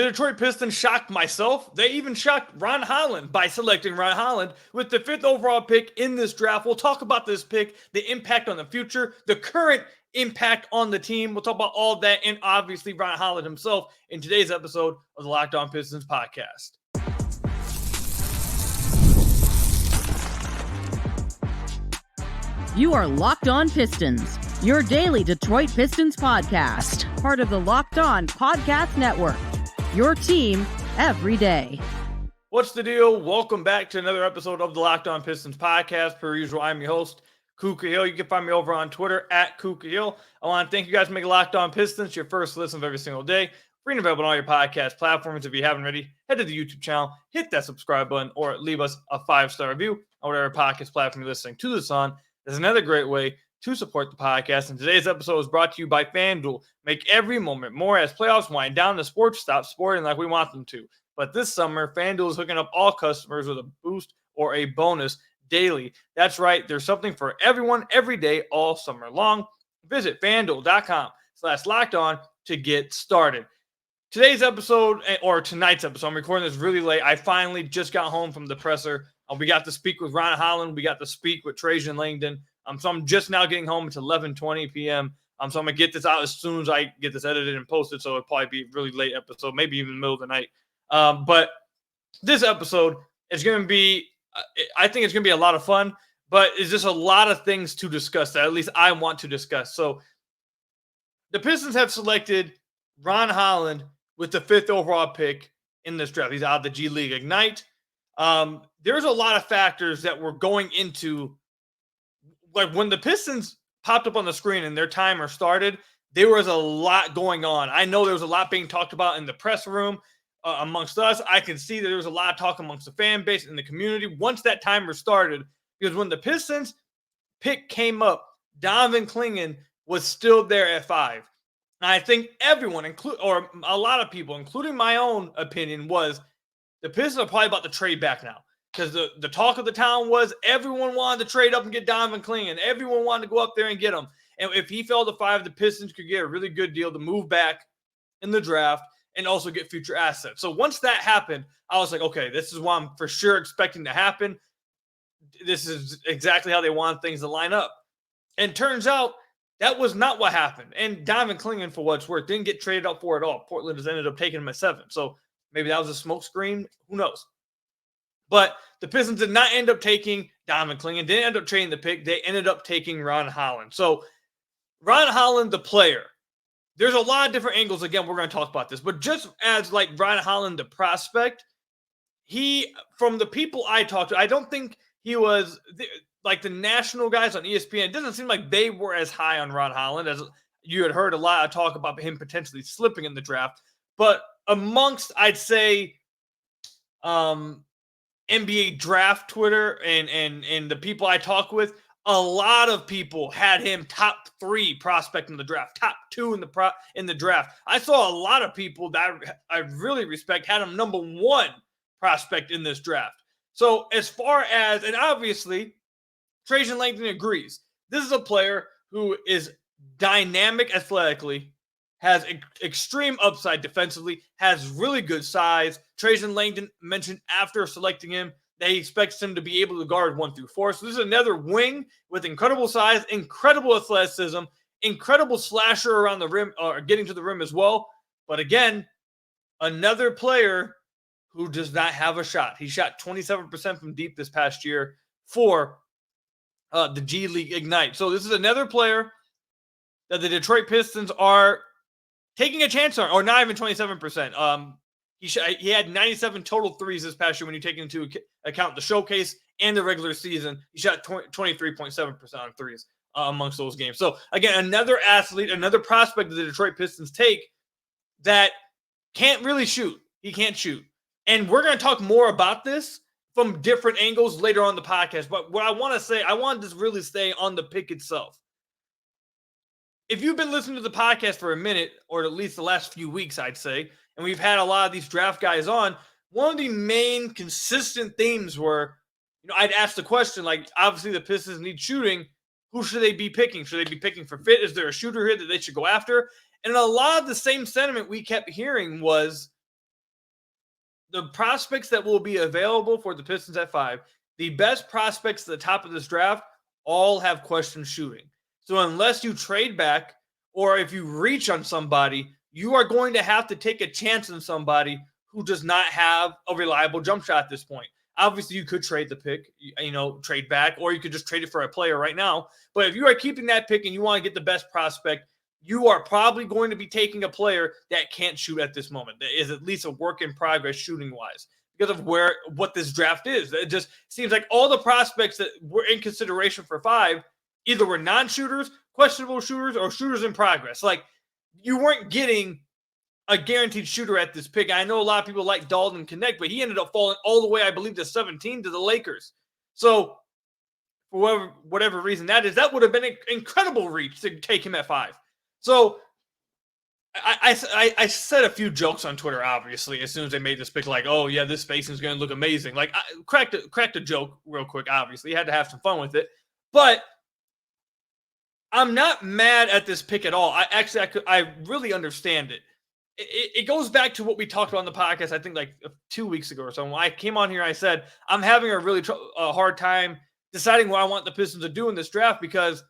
The Detroit Pistons shocked myself. They even shocked Ron Holland by selecting Ron Holland with the 5th overall pick in this draft. We'll talk about this pick, the impact on the future, the current impact on the team. We'll talk about all that and obviously Ron Holland himself in today's episode of the Locked On Pistons podcast. You are Locked On Pistons, your daily Detroit Pistons podcast, part of the Locked On Podcast Network. Your team every day. What's the deal? Welcome back to another episode of the Locked On Pistons podcast. Per usual, I'm your host, Kuka Hill. You can find me over on Twitter at Kuka Hill. I want to thank you guys for making Locked On Pistons your first listen of every single day. Free and available on all your podcast platforms. If you haven't already, head to the YouTube channel, hit that subscribe button, or leave us a 5-star review on whatever podcast platform you're listening to this on. There's another great way to support the podcast, and today's episode is brought to you by FanDuel. Make every moment more as playoffs wind down. The sports stop sporting like we want them to. But this summer, FanDuel is hooking up all customers with a boost or a bonus daily. That's right. There's something for everyone every day all summer long. Visit FanDuel.com/lockedon to get started. Today's episode, or tonight's episode, I'm recording this really late. I finally just got home from the presser. We got to speak with Ron Holland. We got to speak with Trajan Langdon. So I'm just now getting home. It's 11:20 p.m. So I'm going to get this out as soon as I get this edited and posted. So it'll probably be a really late episode, maybe even the middle of the night. But this episode is going to be, I think it's going to be a lot of fun, but it's just a lot of things to discuss that at least I want to discuss. So the Pistons have selected Ron Holland with the 5th overall pick in this draft. He's out of the G League Ignite. There's a lot of factors that were going into, like when the Pistons popped up on the screen and their timer started, there was a lot going on. I know there was a lot being talked about in the press room amongst us. I can see that there was a lot of talk amongst the fan base and the community once that timer started, because when the Pistons pick came up, Donovan Clingan was still there at 5. And I think everyone, or a lot of people, including my own opinion, was the Pistons are probably about to trade back now. Because the talk of the town was everyone wanted to trade up and get Donovan Clingan. Everyone wanted to go up there and get him. And if he fell to 5, the Pistons could get a really good deal to move back in the draft and also get future assets. So once that happened, I was like, okay, this is what I'm for sure expecting to happen. This is exactly how they want things to line up. And turns out that was not what happened. And Donovan Clingan, for what it's worth, didn't get traded up for at all. Portland has ended up taking him at 7. So maybe that was a smoke screen. Who knows? But the Pistons did not end up taking Donovan Clingan. Didn't end up trading the pick. They ended up taking Ron Holland. So Ron Holland, the player, there's a lot of different angles. Again, we're going to talk about this. But just as like Ron Holland, the prospect, he, from the people I talked to, I don't think he was like the national guys on ESPN. It doesn't seem like they were as high on Ron Holland as you had heard a lot of talk about him potentially slipping in the draft. But amongst, I'd say, NBA draft Twitter and the people I talk with, a lot of people had him top 3 prospect in the draft, top 2 in the draft. I saw a lot of people that I really respect had him number 1 prospect in this draft. So as far as, and obviously Trajan Langdon agrees, this is a player who is dynamic athletically, has extreme upside defensively, has really good size. Trajan Langdon mentioned after selecting him that he expects him to be able to guard 1 through 4. So this is another wing with incredible size, incredible athleticism, incredible slasher around the rim, or getting to the rim as well. But again, another player who does not have a shot. He shot 27% from deep this past year for the G League Ignite. So this is another player that the Detroit Pistons are taking a chance on, or not even 27%. He had 97 total threes this past year when you take into account the showcase and the regular season. He shot 23.7% on threes amongst those games. So, again, another athlete, another prospect that the Detroit Pistons take that can't really shoot. He can't shoot. And we're going to talk more about this from different angles later on the podcast. But what I want to say, I want to really stay on the pick itself. If you've been listening to the podcast for a minute, or at least the last few weeks, I'd say, and we've had a lot of these draft guys on, one of the main consistent themes were, I'd ask the question, like, obviously the Pistons need shooting. Who should they be picking? Should they be picking for fit? Is there a shooter here that they should go after? And a lot of the same sentiment we kept hearing was the prospects that will be available for the Pistons at 5, the best prospects at the top of this draft all have question shooting. So unless you trade back or if you reach on somebody, you are going to have to take a chance on somebody who does not have a reliable jump shot at this point. Obviously, you could trade the pick, trade back, or you could just trade it for a player right now. But if you are keeping that pick and you want to get the best prospect, you are probably going to be taking a player that can't shoot at this moment. That is at least a work in progress shooting wise because of what this draft is. It just seems like all the prospects that were in consideration for 5 either were non-shooters, questionable shooters, or shooters in progress. Like, you weren't getting a guaranteed shooter at this pick. I know a lot of people like Dalton Connect, but he ended up falling all the way, I believe, to 17 to the Lakers. So for whatever reason that is, that would have been an incredible reach to take him at 5. So I said a few jokes on Twitter, obviously, as soon as they made this pick, like, oh, yeah, this spacing is going to look amazing. Like, I cracked a joke real quick, obviously. Had to have some fun with it. But I'm not mad at this pick at all. I really understand it. It goes back to what we talked about on the podcast, I think like 2 weeks ago or so. When I came on here, I said, I'm having a really hard time deciding what I want the Pistons to do in this draft because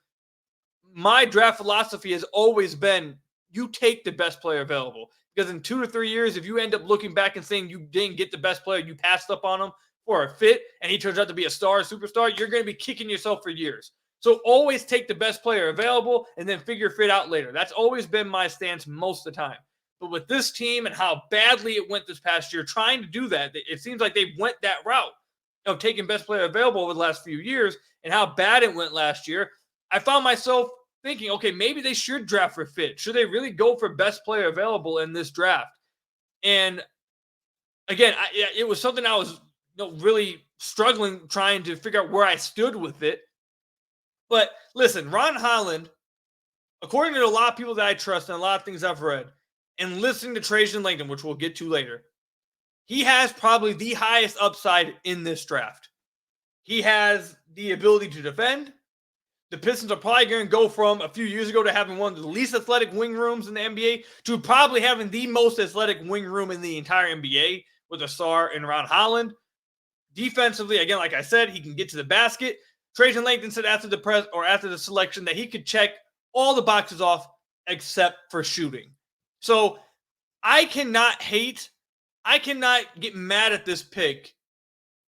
my draft philosophy has always been you take the best player available. Because in 2 to 3 years, if you end up looking back and saying you didn't get the best player, you passed up on him for a fit, and he turns out to be a superstar, you're going to be kicking yourself for years. So always take the best player available and then figure fit out later. That's always been my stance most of the time. But with this team and how badly it went this past year, trying to do that, it seems like they went that route of taking best player available over the last few years and how bad it went last year. I found myself thinking, okay, maybe they should draft for fit. Should they really go for best player available in this draft? And again, it was something I was really struggling trying to figure out where I stood with it. But listen, Ron Holland, according to a lot of people that I trust and a lot of things I've read, and listening to Trajan Langdon, which we'll get to later, he has probably the highest upside in this draft. He has the ability to defend. The Pistons are probably going to go from a few years ago to having one of the least athletic wing rooms in the NBA to probably having the most athletic wing room in the entire NBA with a star in Ron Holland. Defensively, again, like I said, he can get to the basket. Trajan Langdon said after the selection that he could check all the boxes off except for shooting. So I cannot get mad at this pick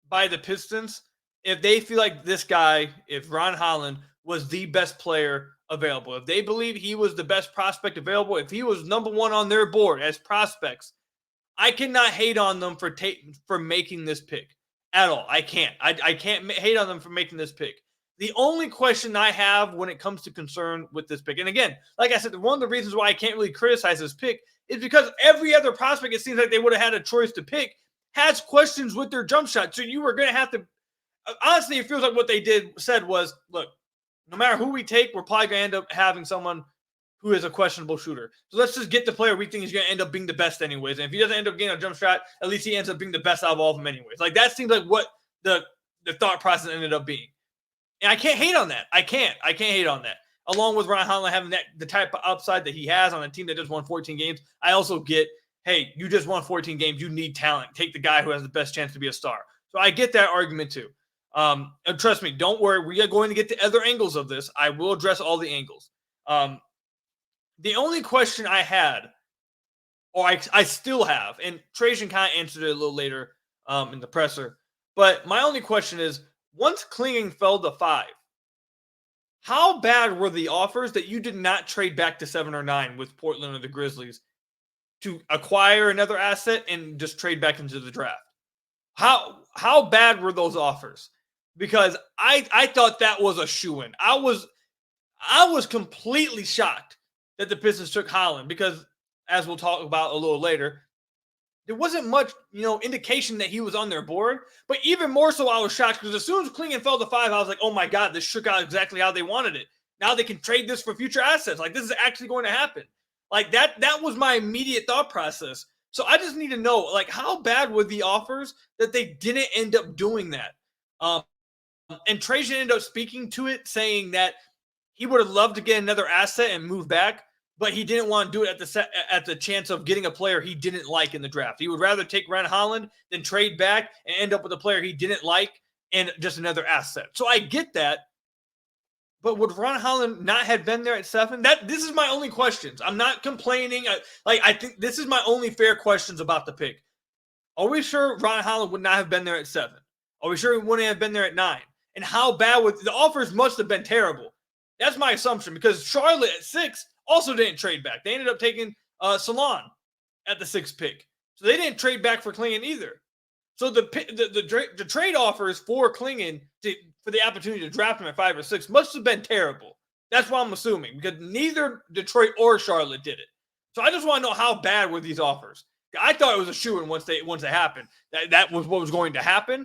by the Pistons if they feel like this guy, if Ron Holland was the best player available, if they believe he was the best prospect available, if he was number one on their board as prospects, I cannot hate on them for making this pick at all. I can't. I can't hate on them for making this pick. The only question I have when it comes to concern with this pick, and again, like I said, one of the reasons why I can't really criticize this pick is because every other prospect, it seems like they would have had a choice to pick, has questions with their jump shot. So you were going to have to, honestly, it feels like what they said was, look, no matter who we take, we're probably going to end up having someone who is a questionable shooter. So let's just get the player we think is going to end up being the best anyways. And if he doesn't end up getting a jump shot, at least he ends up being the best out of all of them anyways. Like, that seems like what the thought process ended up being. And I can't hate on that. I can't hate on that. Along with Ron Holland having the type of upside that he has on a team that just won 14 games, I also get, hey, you just won 14 games. You need talent. Take the guy who has the best chance to be a star. So I get that argument too. And trust me, don't worry. We are going to get to other angles of this. I will address all the angles. The only question I had, or I still have, and Trajan kind of answered it a little later in the presser, but my only question is, once Klinging fell to 5, how bad were the offers that you did not trade back to 7 or 9 with Portland or the Grizzlies to acquire another asset and just trade back into the draft? How bad were those offers? Because I thought that was a shoo-in. I was completely shocked that the Pistons took Holland because, as we'll talk about a little later, there wasn't much, indication that he was on their board. But even more so, I was shocked because as soon as Klinging fell to 5, I was like, oh my God, this shook out exactly how they wanted it. Now they can trade this for future assets. Like, this is actually going to happen. Like, that was my immediate thought process. So I just need to know, like, how bad were the offers that they didn't end up doing that? And Trajan ended up speaking to it, saying that he would have loved to get another asset and move back. but he didn't want to do it at the chance of getting a player he didn't like in the draft. He would rather take Ron Holland than trade back and end up with a player he didn't like and just another asset. So I get that. But would Ron Holland not have been there at 7? This is my only questions. I'm not complaining. I think this is my only fair questions about the pick. Are we sure Ron Holland would not have been there at 7? Are we sure he wouldn't have been there at 9? And how bad the offers must have been terrible. That's my assumption, because Charlotte at 6 also didn't trade back. They ended up taking Salon at the 6th pick. So they didn't trade back for Klingon either. So the trade offers for Klingon for the opportunity to draft him at 5 or 6 must have been terrible. That's what I'm assuming, because neither Detroit or Charlotte did it. So I just want to know, how bad were these offers? I thought it was a shoo-in once it happened. That was what was going to happen.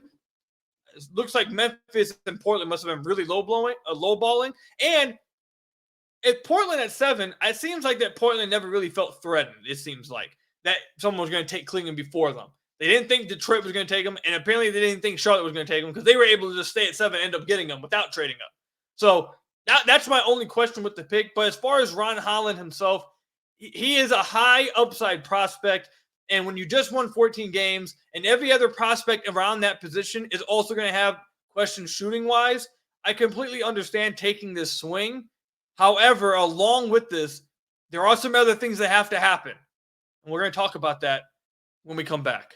It looks like Memphis and Portland must have been really lowballing. And if Portland at 7, it seems like that Portland never really felt threatened. It seems like that someone was going to take Klingon before them. They didn't think Detroit was going to take him, and apparently they didn't think Charlotte was going to take him, because they were able to just stay at 7 and end up getting him without trading up. So that's my only question with the pick. But as far as Ron Holland himself, he is a high upside prospect. And when you just won 14 games and every other prospect around that position is also going to have questions shooting-wise, I completely understand taking this swing. However, along with this, there are some other things that have to happen. And we're going to talk about that when we come back.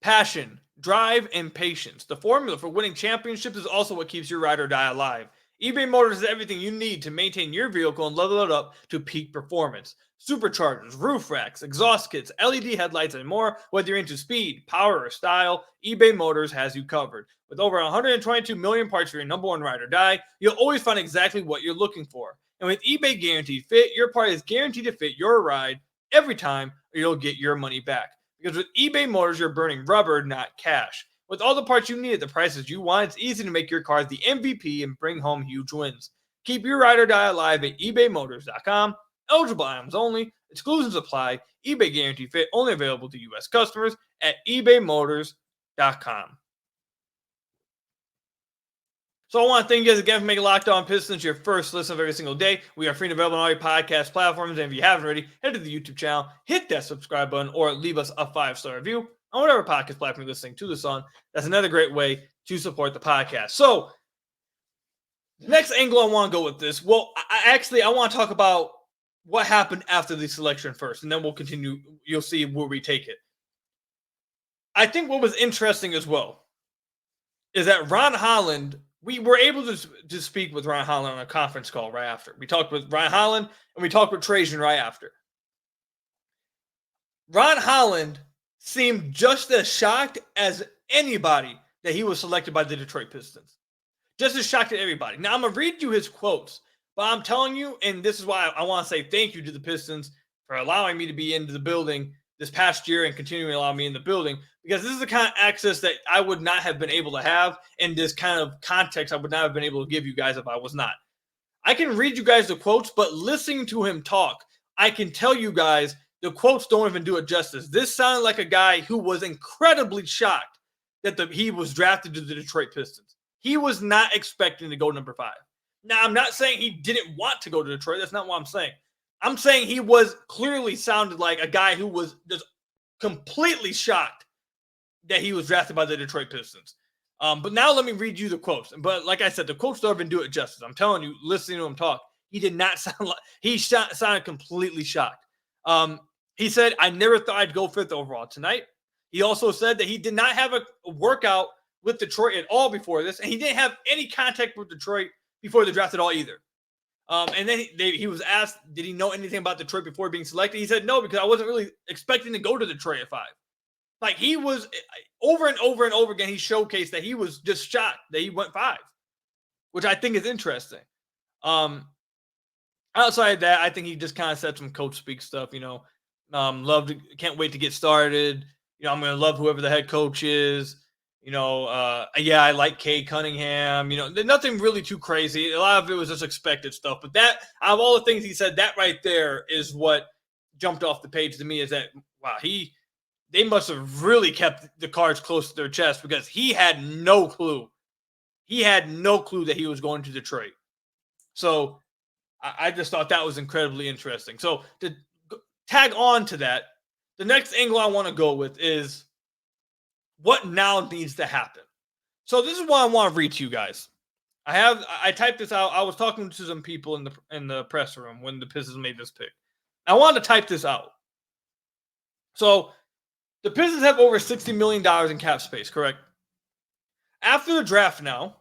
Passion, drive, and patience. The formula for winning championships is also what keeps your ride or die alive. eBay Motors is everything you need to maintain your vehicle and level it up to peak performance. Superchargers, roof racks, exhaust kits, LED headlights, and more. Whether you're into speed, power, or style, eBay Motors has you covered. With over 122 million parts for your number one ride or die, you'll always find exactly what you're looking for. And with eBay Guaranteed Fit, your part is guaranteed to fit your ride every time, or you'll get your money back. Because with eBay Motors, you're burning rubber, not cash. With all the parts you need at the prices you want, it's easy to make your car the MVP and bring home huge wins. Keep your ride or die alive at ebaymotors.com. Eligible items only. Exclusions apply. eBay Guaranteed Fit only available to U.S. customers at ebaymotors.com. So I want to thank you guys again for making Locked On Pistons your first listen of every single day. We are free and available on all your podcast platforms. And if you haven't already, head to the YouTube channel, hit that subscribe button, or leave us a 5-star review on whatever podcast platform you're listening to this on. That's another great way to support the podcast. So the next angle I want to go with this, well, I want to talk about what happened after the selection first, and then we'll continue. You'll see where we take it. I think what was interesting as well is that Ron Holland, we were able to speak with Ron Holland on a conference call right after. We talked with Ron Holland, and we talked with Trajan right after. Ron Holland seemed just as shocked as anybody that he was selected by the Detroit Pistons. Just as shocked as everybody. Now, I'm going to read you his quotes, but I'm telling you, and this is why I want to say thank you to the Pistons for allowing me to be into the building this past year and continuing to allow me in the building, because this is the kind of access that I would not have been able to have, and this kind of context I would not have been able to give you guys if I was not. I can read you guys the quotes, but listening to him talk, I can tell you guys the quotes don't even do it justice. This sounded like a guy who was incredibly shocked that he was drafted to the Detroit Pistons. He was not expecting to go number 5. Now, I'm not saying he didn't want to go to Detroit. That's not what I'm saying. I'm saying he was clearly sounded like a guy who was just completely shocked that he was drafted by the Detroit Pistons. But now let me read you the quotes. But like I said, the quotes don't even do it justice. I'm telling you, listening to him talk, he did not sound like he sounded completely shocked. He said, "I never thought I'd go 5th overall tonight." He also said that he did not have a workout with Detroit at all before this, and he didn't have any contact with Detroit before the draft at all either. And then he was asked, did he know anything about Detroit before being selected? He said, no, because I wasn't really expecting to go to Detroit at 5. Like, he was over and over and over again, he showcased that he was just shocked that he went 5, which I think is interesting. Outside of that, I think he just kind of said some coach speak stuff, can't wait to get started. I'm going to love whoever the head coach is. I like Cade Cunningham. Nothing really too crazy. A lot of it was just expected stuff. But that, out of all the things he said, that right there is what jumped off the page to me, is that, wow, they must have really kept the cards close to their chest, because he had no clue. He had no clue that he was going to Detroit. So I just thought that was incredibly interesting. So to tag on to that, the next angle I want to go with is what now needs to happen. So this is what I want to read to you guys. I typed this out. I was talking to some people in the press room when the Pistons made this pick. I wanted to type this out. So the Pistons have over $60 million in cap space, correct? After the draft now,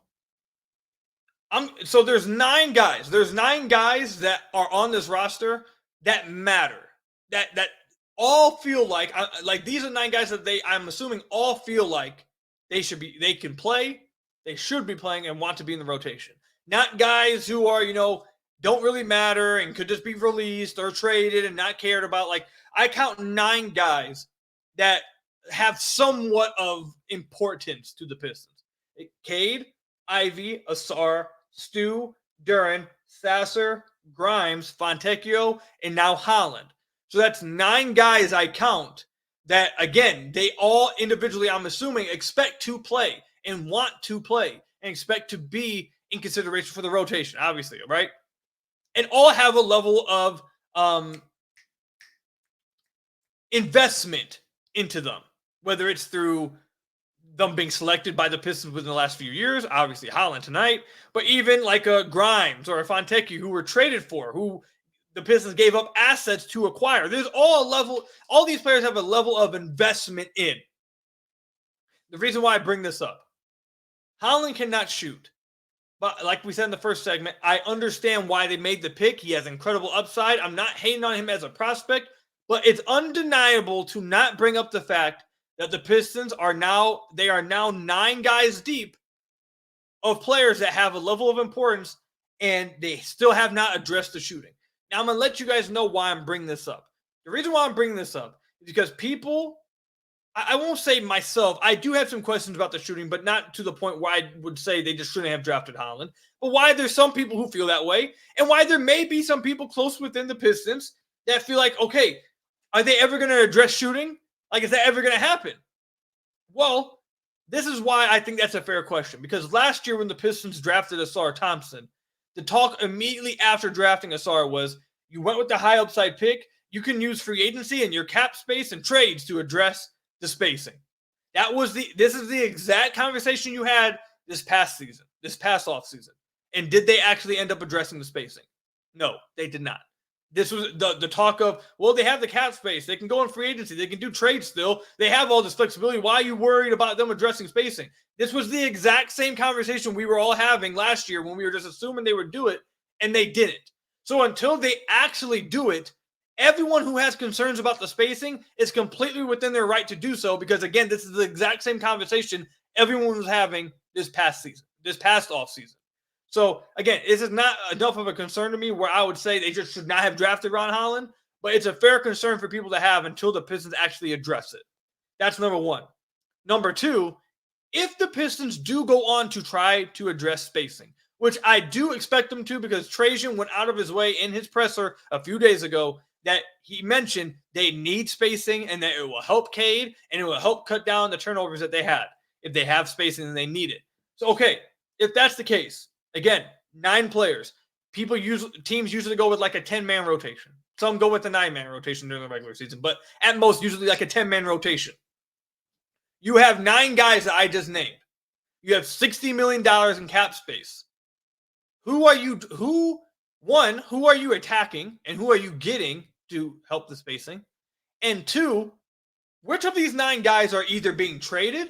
so there's 9 guys. There's 9 guys that are on this roster that matter. That all feel like these are 9 guys that I'm assuming all feel like they can play, they should be playing and want to be in the rotation. Not guys who are, don't really matter and could just be released or traded and not cared about. Like, I count 9 guys that have somewhat of importance to the Pistons. Cade, Ivy, Asar, Stu, Duren, Sasser, Grimes, Fontecchio, and now Holland. So that's 9 guys I count that, again, they all individually, I'm assuming, expect to play and want to play and expect to be in consideration for the rotation, obviously, right? And all have a level of investment into them, whether it's through them being selected by the Pistons within the last few years, obviously Holland tonight, but even like a Grimes or a Fontecchio who were traded for, who the Pistons gave up assets to acquire. There's all these players have a level of investment in. The reason why I bring this up, Holland cannot shoot. But like we said in the first segment, I understand why they made the pick. He has incredible upside. I'm not hating on him as a prospect, but it's undeniable to not bring up the fact that the Pistons are now 9 guys deep of players that have a level of importance, and they still have not addressed the shooting. Now, I'm going to let you guys know why I'm bringing this up. The reason why I'm bringing this up is because people, I won't say myself, I do have some questions about the shooting, but not to the point where I would say they just shouldn't have drafted Holland. But why there's some people who feel that way, and why there may be some people close within the Pistons that feel like, okay, are they ever going to address shooting? Like, is that ever going to happen? Well, this is why I think that's a fair question. Because last year when the Pistons drafted Asar Thompson, the talk immediately after drafting Asar was, you went with the high upside pick, you can use free agency and your cap space and trades to address the spacing. This is the exact conversation you had this past off season. And did they actually end up addressing the spacing? No, they did not. This was the talk of, well, they have the cap space. They can go in free agency. They can do trades still. They have all this flexibility. Why are you worried about them addressing spacing? This was the exact same conversation we were all having last year when we were just assuming they would do it, and they didn't. So until they actually do it, everyone who has concerns about the spacing is completely within their right to do so, because, again, this is the exact same conversation everyone was having this past off season. So, again, this is not enough of a concern to me where I would say they just should not have drafted Ron Holland, but it's a fair concern for people to have until the Pistons actually address it. That's number 1. Number 2, if the Pistons do go on to try to address spacing, which I do expect them to, because Trajan went out of his way in his presser a few days ago that he mentioned they need spacing and that it will help Cade and it will help cut down the turnovers that they had if they have spacing and they need it. So, okay, if that's the case, again, 9 players. Teams usually go with like a 10-man rotation. Some go with a 9-man rotation during the regular season, but at most usually like a 10-man rotation. You have 9 guys that I just named. You have $60 million in cap space. Who are you attacking and who are you getting to help the spacing? And 2, which of these 9 guys are either being traded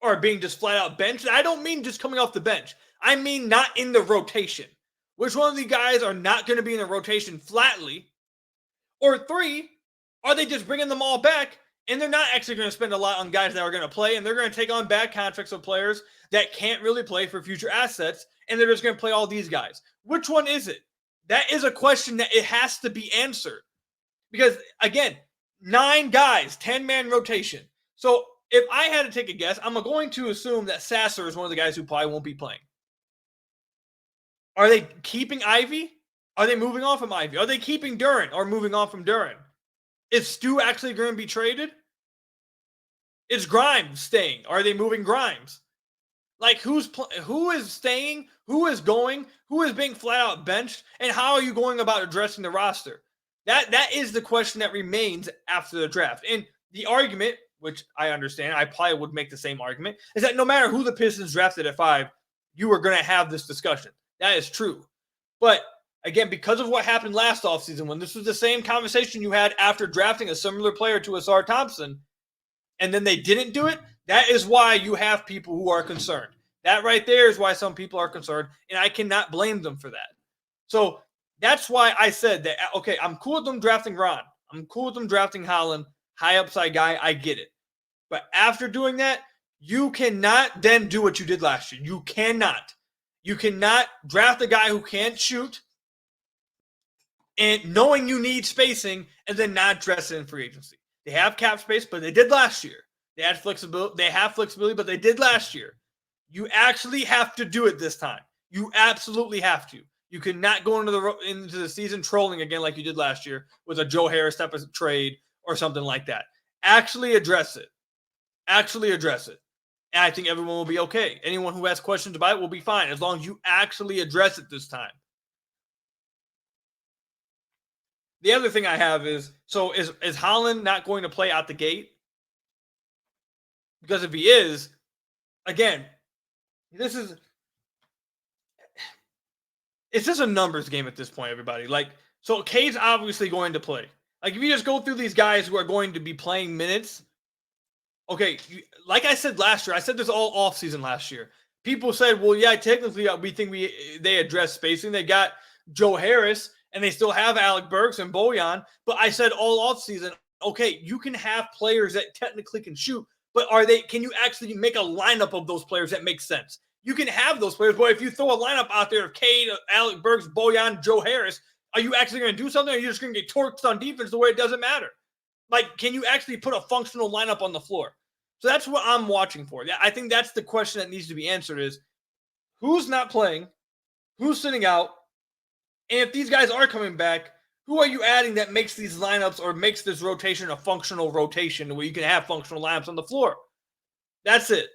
or being just flat out benched? I don't mean just coming off the bench. I mean not in the rotation. Which one of these guys are not going to be in the rotation flatly? Or 3, are they just bringing them all back and they're not actually going to spend a lot on guys that are going to play, and they're going to take on bad contracts of players that can't really play for future assets, and they're just going to play all these guys? Which one is it? That is a question that it has to be answered. Because, again, 9 guys, 10-man rotation. So if I had to take a guess, I'm going to assume that Sasser is one of the guys who probably won't be playing. Are they keeping Ivy? Are they moving on from Ivy? Are they keeping Duren or moving on from Duren? Is Stu actually going to be traded? Is Grimes staying? Are they moving Grimes? Like, who is staying, who is going, who is being flat out benched, and how are you going about addressing the roster? That is the question that remains after the draft. And the argument, which I understand, I probably would make the same argument, is that no matter who the Pistons drafted at 5, you are going to have this discussion. That is true. But again, because of what happened last offseason, when this was the same conversation you had after drafting a similar player to Asar Thompson, and then they didn't do it, that is why you have people who are concerned. That right there is why some people are concerned, and I cannot blame them for that. So that's why I said that, okay, I'm cool with them drafting Ron. I'm cool with them drafting Holland, high upside guy. I get it. But after doing that, you cannot then do what you did last year. You cannot. You cannot draft a guy who can't shoot and knowing you need spacing and then not dress it in free agency. They have cap space, but they did last year. They had flexibility. They have flexibility, but they did last year. You actually have to do it this time. You absolutely have to. You cannot go into the season trolling again like you did last year with a Joe Harris type of trade or something like that. Actually address it. Actually address it. And I think everyone will be okay. Anyone who has questions about it will be fine as long as you actually address it this time. The other thing I have is, so is Holland not going to play out the gate? Because if he is, again, it's just a numbers game at this point, everybody. Like, so Cade's obviously going to play. Like, if you just go through these guys who are going to be playing minutes, okay, like I said last year, I said this all offseason last year. People said, well, yeah, technically we think they address spacing. They got Joe Harris, and they still have Alec Burks and Bojan. But I said all offseason, okay, you can have players that technically can shoot, but can you actually make a lineup of those players that makes sense? You can have those players, but if you throw a lineup out there of Cade, Alec Burks, Bojan, Joe Harris, are you actually going to do something, or are you just going to get torched on defense the way it doesn't matter? Like, can you actually put a functional lineup on the floor? So that's what I'm watching for. I think that's the question that needs to be answered is, who's not playing? Who's sitting out? And if these guys are coming back, who are you adding that makes these lineups or makes this rotation a functional rotation where you can have functional lineups on the floor? That's it.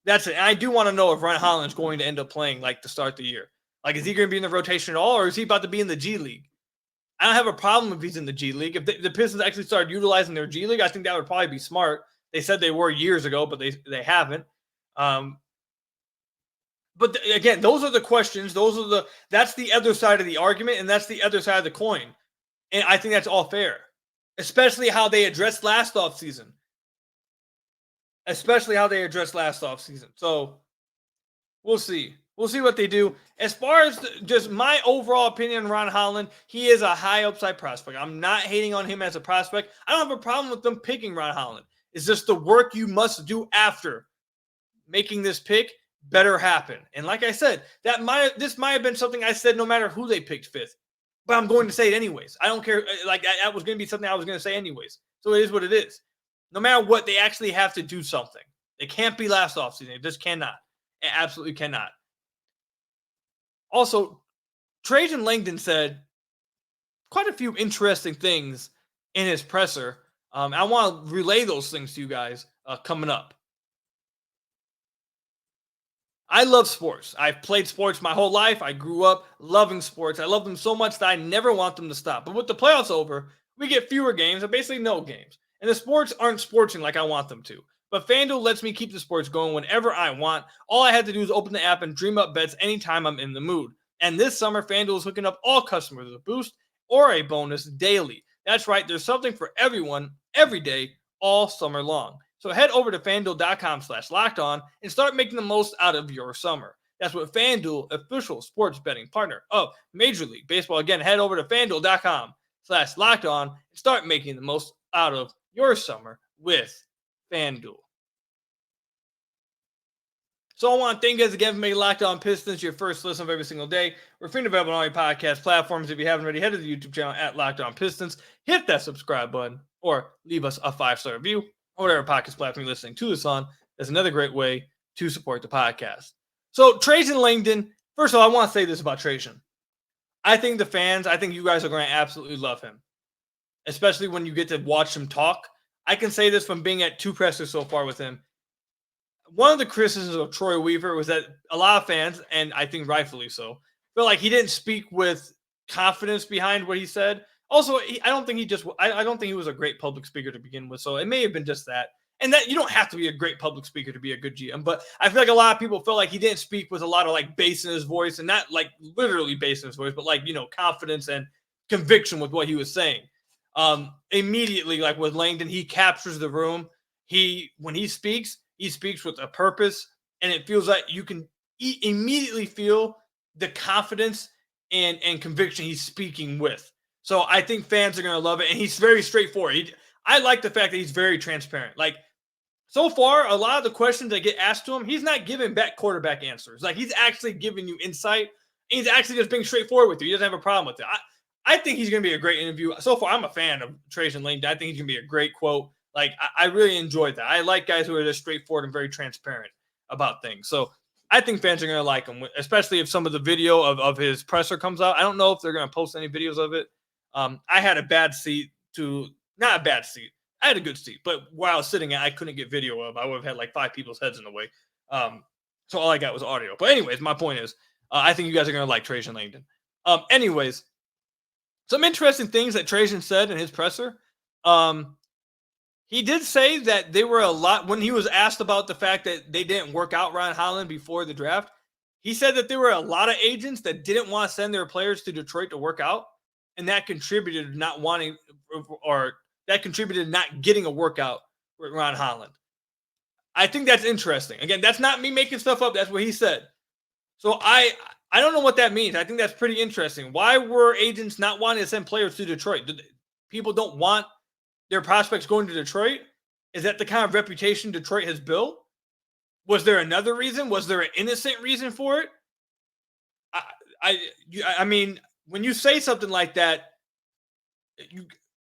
That's it. And I do want to know if Ron Holland is going to end up playing like to start the year. Like, is he going to be in the rotation at all, or is he about to be in the G League? I don't have a problem if he's in the G League. If the Pistons actually started utilizing their G League, I think that would probably be smart. They said they were years ago, but they haven't. But again, those are the questions. That's the other side of the argument, and that's the other side of the coin. And I think that's all fair, especially how they addressed last offseason. So we'll see. We'll see what they do. As far as just my overall opinion on Ron Holland, he is a high upside prospect. I'm not hating on him as a prospect. I don't have a problem with them picking Ron Holland. It's just the work you must do after making this pick better happen. And like I said, this might have been something I said no matter who they picked 5th. But I'm going to say it anyways. I don't care. Like, that was going to be something I was going to say anyways. So it is what it is. No matter what, they actually have to do something. It can't be last offseason. It just cannot. It absolutely cannot. Also, Trajan Langdon said quite a few interesting things in his presser. I want to relay those things to you guys coming up. I love sports. I've played sports my whole life. I grew up loving sports. I love them so much that I never want them to stop. But with the playoffs over, we get fewer games and basically no games. And the sports aren't sporting like I want them to. But FanDuel lets me keep the sports going whenever I want. All I have to do is open the app and dream up bets anytime I'm in the mood. And this summer, FanDuel is hooking up all customers with a boost or a bonus daily. That's right. There's something for everyone, every day, all summer long. So head over to FanDuel.com/lockedon and start making the most out of your summer. That's what FanDuel, official sports betting partner of Major League Baseball. Again, head over to FanDuel.com/lockedon and start making the most out of your summer with FanDuel. So I want to thank you guys again for making Locked On Pistons your first listen of every single day. We're free and available on all your podcast platforms. If you haven't already, head to the YouTube channel at Locked On Pistons. Hit that subscribe button or leave us a 5-star review or whatever podcast platform you're listening to this on. That's another great way to support the podcast. So Trajan Langdon, first of all, I want to say this about Trajan. I think you guys are going to absolutely love him, especially when you get to watch him talk. I can say this from being at 2 pressers so far with him. one of the criticisms of Troy Weaver was that a lot of fans, and I think rightfully so, feel like he didn't speak with confidence behind what he said. Also, I don't think he was a great public speaker to begin with. So it may have been just that. And that you don't have to be a great public speaker to be a good GM, but I feel like a lot of people felt like he didn't speak with a lot of like bass in his voice, and not like literally bass in his voice, but like, confidence and conviction with what he was saying. Immediately, like with Langdon, he captures the room. When he speaks with a purpose, and it feels like you can immediately feel the confidence and conviction he's speaking with. So I think fans are going to love it, and he's very straightforward. I like the fact that he's very transparent. Like, so far, a lot of the questions that get asked to him, he's not giving back quarterback answers. Like, he's actually giving you insight. He's actually just being straightforward with you. He doesn't have a problem with it. I think he's going to be a great interview. So far, I'm a fan of Trajan Langdon. I think he's going to be a great quote. Like, I really enjoyed that. I like guys who are just straightforward and very transparent about things. So I think fans are going to like him, especially if some of the video of his presser comes out. I don't know if they're going to post any videos of it. I had a bad seat not a bad seat. I had a good seat, but while I was sitting, I couldn't get video of. I would have had like 5 people's heads in the way. So all I got was audio. But anyways, my point is, I think you guys are going to like Trajan Langdon. Anyways, some interesting things that Trajan said in his presser. He did say that they were a lot, when he was asked about the fact that they didn't work out Ron Holland before the draft, he said that there were a lot of agents that didn't want to send their players to Detroit to work out, and that contributed to not wanting, or that contributed to not getting a workout with Ron Holland. I think that's interesting. Again, that's not me making stuff up. That's what he said. So I don't know what that means. I think that's pretty interesting. Why were agents not wanting to send players to Detroit? People don't want their prospects going to Detroit? Is that the kind of reputation Detroit has built? Was there another reason? Was there an innocent reason for it? I mean, when you say something like that,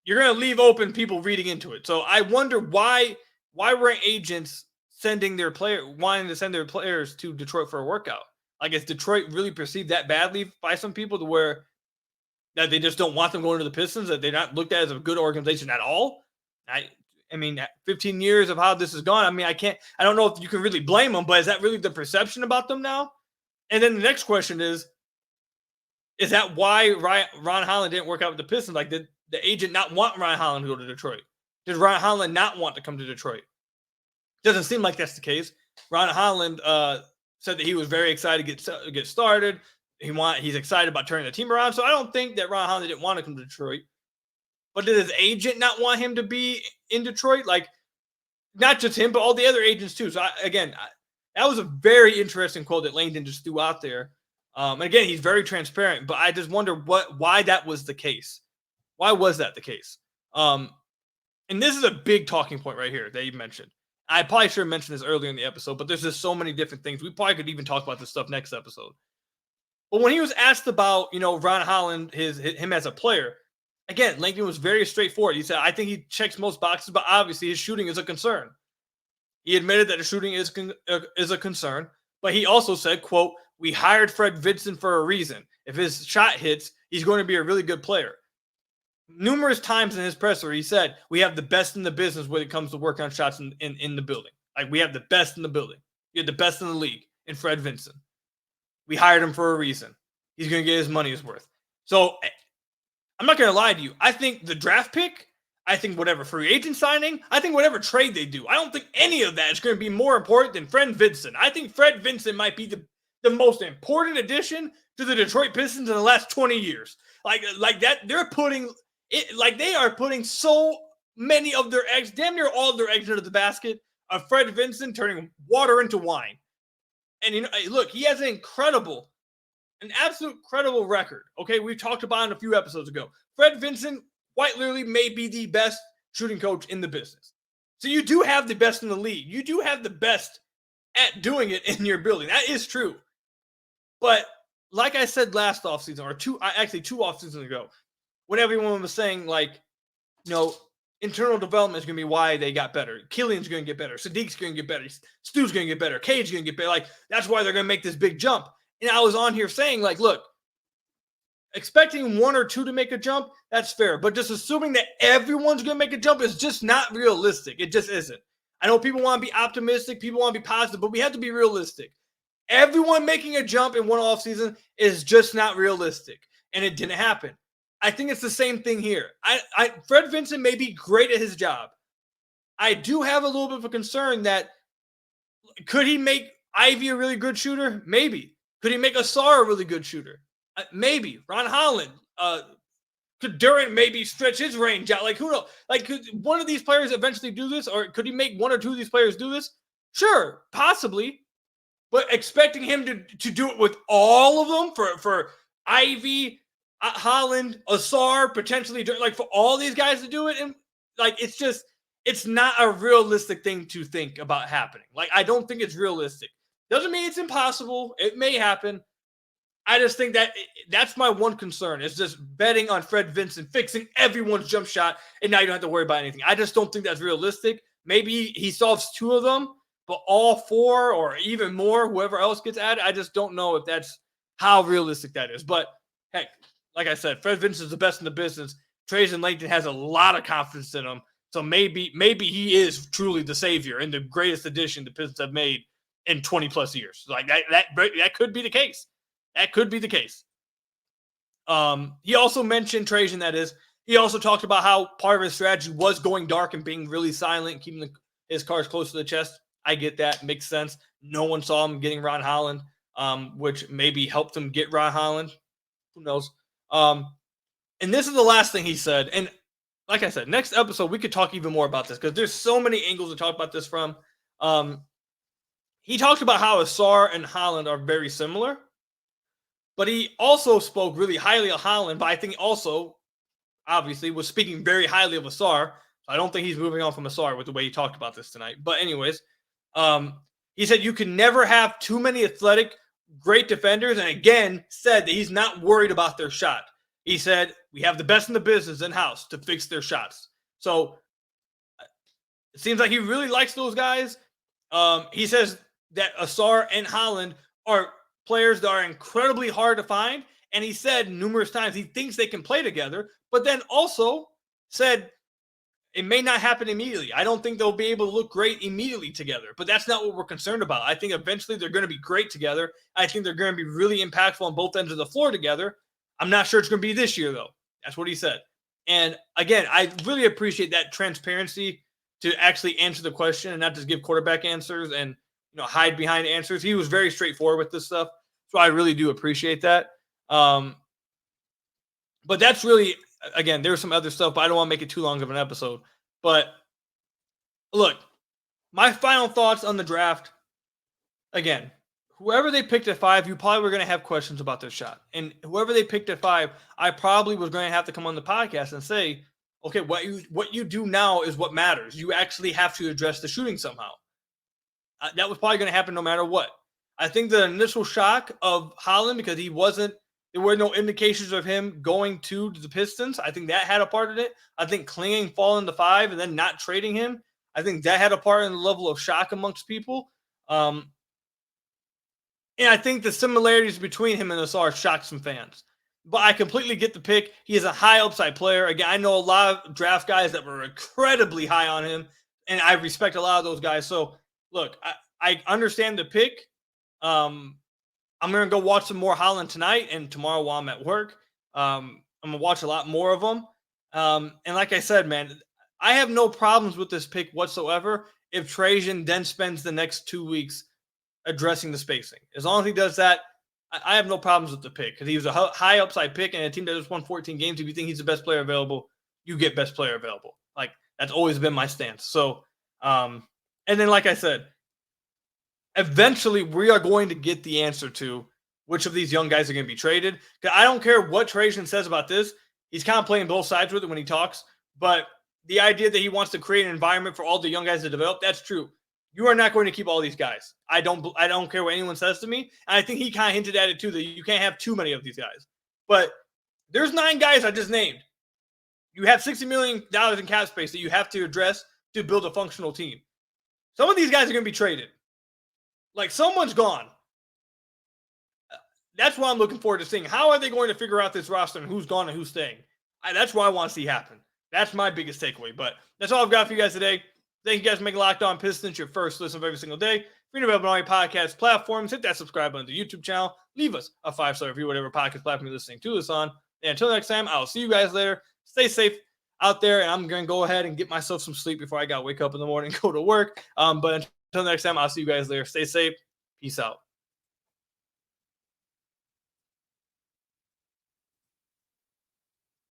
you're going to leave open people reading into it. So I wonder why were agents wanting to send their players to Detroit for a workout? I guess Detroit really perceived that badly by some people to where that they just don't want them going to the Pistons, that they're not looked at as a good organization at all. I mean, 15 years of how this has gone, I mean, I don't know if you can really blame them, but is that really the perception about them now? And then the next question is that why Ron Holland didn't work out with the Pistons? Like, did the agent not want Ron Holland to go to Detroit? Did Ron Holland not want to come to Detroit? Doesn't seem like that's the case. Ron Holland said that he was very excited to get started. He's excited about turning the team around. So I don't think that Ron Holland didn't want to come to Detroit. But did his agent not want him to be in Detroit? Like, not just him, but all the other agents too. So that was a very interesting quote that Langdon just threw out there. And again, he's very transparent, but I just wonder why that was the case. Why was that the case? And this is a big talking point right here that you mentioned. I probably should have mentioned this earlier in the episode, but there's just so many different things. We probably could even talk about this stuff next episode. But when he was asked about, Ron Holland, him as a player, again, Langdon was very straightforward. He said, I think he checks most boxes, but obviously his shooting is a concern. He admitted that the shooting is a concern, but he also said, quote, "We hired Fred Vinson for a reason. If his shot hits, he's going to be a really good player." Numerous times in his presser, he said, we have the best in the business when it comes to work on shots in the building. Like, we have the best in the building. We have the best in the league in Fred Vinson. We hired him for a reason. He's going to get his money's worth. So I'm not going to lie to you. I think the draft pick, I think whatever free agent signing, I think whatever trade they do, I don't think any of that is going to be more important than Fred Vinson. I think Fred Vinson might be the most important addition to the Detroit Pistons in the last 20 years. Like that, they're putting it, like they are putting so many of their eggs, damn near all of their eggs into the basket of Fred Vinson turning water into wine. And look, he has an absolute incredible record. Okay, we talked about it a few episodes ago. Fred Vinson quite literally may be the best shooting coach in the business. So you do have the best in the league. You do have the best at doing it in your building. That is true. But like I said last offseason, or two offseasons ago, when everyone was saying, like, internal development is going to be why they got better. Killian's going to get better. Sadiq's going to get better. Stu's going to get better. Cage's going to get better. Like, that's why they're going to make this big jump. And I was on here saying, like, look, expecting one or two to make a jump, that's fair. But just assuming that everyone's going to make a jump is just not realistic. It just isn't. I know people want to be optimistic, people want to be positive, but we have to be realistic. Everyone making a jump in one offseason is just not realistic, and it didn't happen. I think it's the same thing here. Fred Vincent may be great at his job. I do have a little bit of a concern that could he make Ivy a really good shooter? Maybe. Could he make Asar a really good shooter? Maybe. Ron Holland. Could Durant maybe stretch his range out? Like, who knows? Like, could one of these players eventually do this? Or could he make one or two of these players do this? Sure, possibly. But expecting him to do it with all of them for Ivy, Holland, Asar, potentially, like for all these guys to do it, and like it's not a realistic thing to think about happening. Like, I don't think it's realistic. Doesn't mean it's impossible. It may happen. I just think that's my one concern. It's just betting on Fred Vincent fixing everyone's jump shot, and now you don't have to worry about anything. I just don't think that's realistic. Maybe he solves two of them, but all four or even more, whoever else gets added, I just don't know if that's how realistic that is. But heck, like I said, Fred Vincent is the best in the business. Trajan Langdon has a lot of confidence in him. So maybe he is truly the savior and the greatest addition the Pistons have made in 20 plus years. Like that could be the case. That could be the case. He also mentioned Trajan, that is. He also talked about how part of his strategy was going dark and being really silent, keeping his cards close to the chest. I get that. Makes sense. No one saw him getting Ron Holland, which maybe helped him get Ron Holland. Who knows? And this is the last thing he said. And like I said, next episode, we could talk even more about this because there's so many angles to talk about this from. He talked about how Asar and Holland are very similar. But he also spoke really highly of Holland, but I think also, obviously, was speaking very highly of Asar. I don't think he's moving on from Asar with the way he talked about this tonight. But anyways, he said you can never have too many athletic, great defenders, and again said that he's not worried about their shot. He said we have the best in the business in-house to fix their shots. So it seems like he really likes those guys. He says that Asar and Holland are players that are incredibly hard to find. And he said numerous times he thinks they can play together, but then also said it may not happen immediately. I don't think they'll be able to look great immediately together, but that's not what we're concerned about. I think eventually they're going to be great together. I think they're going to be really impactful on both ends of the floor together. I'm not sure it's going to be this year, though. That's what he said. And again, I really appreciate that transparency to actually answer the question and not just give quarterback answers and hide behind answers. He was very straightforward with this stuff. So I really do appreciate that. But that's really, again, there's some other stuff, but I don't want to make it too long of an episode. But look, my final thoughts on the draft, again, whoever they picked at 5, you probably were going to have questions about their shot. And whoever they picked at 5, I probably was going to have to come on the podcast and say, okay, what you do now is what matters. You actually have to address the shooting somehow. That was probably going to happen no matter what. I think the initial shock of Holland, because there were no indications of him going to the Pistons. I think that had a part in it. I think Kling falling to 5 and then not trading him, I think that had a part in the level of shock amongst people. And I think the similarities between him and Asar shocked some fans. But I completely get the pick. He is a high upside player. Again, I know a lot of draft guys that were incredibly high on him, and I respect a lot of those guys. So, look, I understand the pick. I'm going to go watch some more Holland tonight and tomorrow while I'm at work. I'm going to watch a lot more of them. And like I said, man, I have no problems with this pick whatsoever if Trajan then spends the next 2 weeks addressing the spacing. As long as he does that, I have no problems with the pick because he was a high upside pick and a team that just won 14 games. If you think he's the best player available, you get best player available. Like, that's always been my stance. So, and then, like I said, eventually we are going to get the answer to which of these young guys are going to be traded. I don't care what Trajan says about this. He's kind of playing both sides with it when he talks. But the idea that he wants to create an environment for all the young guys to develop, that's true. You are not going to keep all these guys. I don't care what anyone says to me. And I think he kind of hinted at it too, that you can't have too many of these guys. But there's 9 guys I just named. You have $60 million in cap space that you have to address to build a functional team. Some of these guys are going to be traded. Like, someone's gone. That's what I'm looking forward to seeing. How are they going to figure out this roster and who's gone and who's staying? That's what I want to see happen. That's my biggest takeaway. But that's all I've got for you guys today. Thank you guys for making Locked On Pistons your first listen of every single day. Free to available on all your podcast platforms. Hit that subscribe button to the YouTube channel. Leave us a 5-star review, whatever podcast platform you're listening to this on. And until next time, I'll see you guys later. Stay safe out there, and I'm going to go ahead and get myself some sleep before I got to wake up in the morning and go to work. But until next time, I'll see you guys later. Stay safe. Peace out.